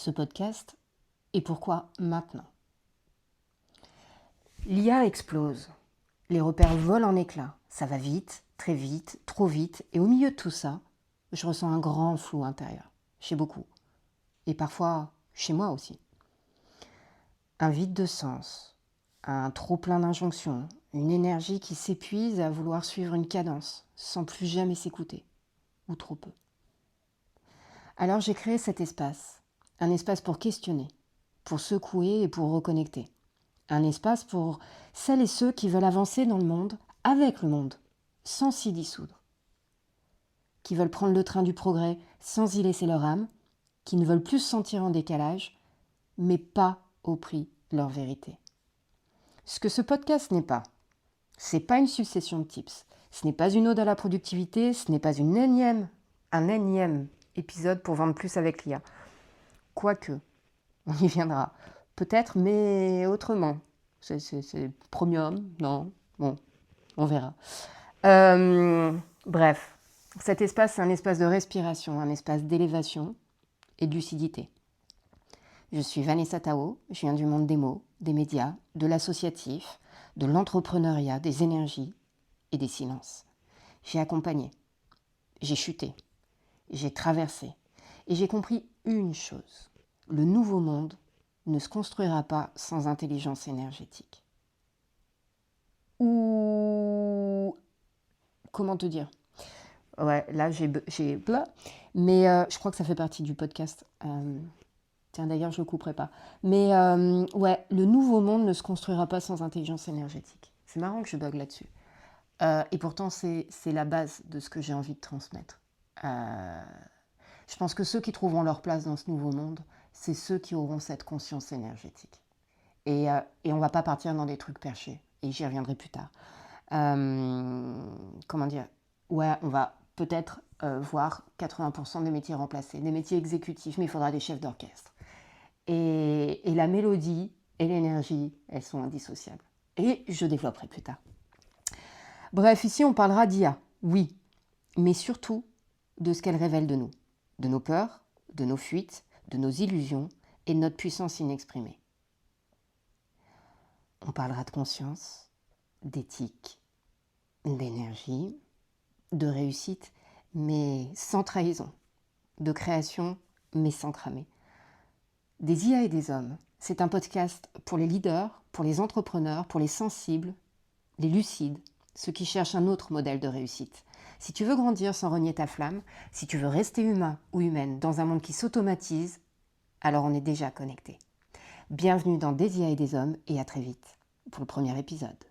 ce podcast et pourquoi maintenant. L'IA explose, les repères volent en éclats, ça va vite, très vite, trop vite, et au milieu de tout ça, je ressens un grand flou intérieur, chez beaucoup, et parfois chez moi aussi. Un vide de sens, un trop-plein d'injonctions, une énergie qui s'épuise à vouloir suivre une cadence, sans plus jamais s'écouter, ou trop peu. Alors j'ai créé cet espace, un espace pour questionner, pour secouer et pour reconnecter. Un espace pour celles et ceux qui veulent avancer dans le monde, avec le monde, sans s'y dissoudre. Qui veulent prendre le train du progrès sans y laisser leur âme, qui ne veulent plus se sentir en décalage, mais pas au prix de leur vérité. Ce que ce podcast n'est pas, c'est pas une succession de tips, ce n'est pas une ode à la productivité, ce n'est pas un énième épisode pour vendre plus avec l'IA. Quoique, on y viendra. Peut-être, mais autrement. C'est premium, non, bon, on verra. Bref, cet espace, c'est un espace de respiration, un espace d'élévation et de lucidité. Je suis Vanessa Tao, je viens du monde des mots, des médias, de l'associatif, de l'entrepreneuriat, des énergies et des silences. J'ai accompagné, j'ai chuté, j'ai traversé et j'ai compris une chose. Le nouveau monde ne se construira pas sans intelligence énergétique. Ou... Comment te dire ? Ouais, là j'ai bla, mais je crois que ça fait partie du podcast. Tiens, d'ailleurs, je ne le couperai pas. Mais ouais, le nouveau monde ne se construira pas sans intelligence énergétique. C'est marrant que je bug là-dessus. Et pourtant, c'est la base de ce que j'ai envie de transmettre. Je pense que ceux qui trouveront leur place dans ce nouveau monde, c'est ceux qui auront cette conscience énergétique. Et on ne va pas partir dans des trucs perchés. Et j'y reviendrai plus tard. Comment dire ? Ouais, on va peut-être voir 80% des métiers remplacés, des métiers exécutifs, mais il faudra des chefs d'orchestre. Et la mélodie et l'énergie, elles sont indissociables. Et je développerai plus tard. Bref, ici on parlera d'IA, oui, mais surtout de ce qu'elle révèle de nous, de nos peurs, de nos fuites, de nos illusions et de notre puissance inexprimée. On parlera de conscience, d'éthique, d'énergie, de réussite, mais sans trahison, de création, mais sans cramer. Des IA et des hommes, c'est un podcast pour les leaders, pour les entrepreneurs, pour les sensibles, les lucides, ceux qui cherchent un autre modèle de réussite. Si tu veux grandir sans renier ta flamme, si tu veux rester humain ou humaine dans un monde qui s'automatise, alors on est déjà connecté. Bienvenue dans Des IA et des hommes et à très vite pour le premier épisode.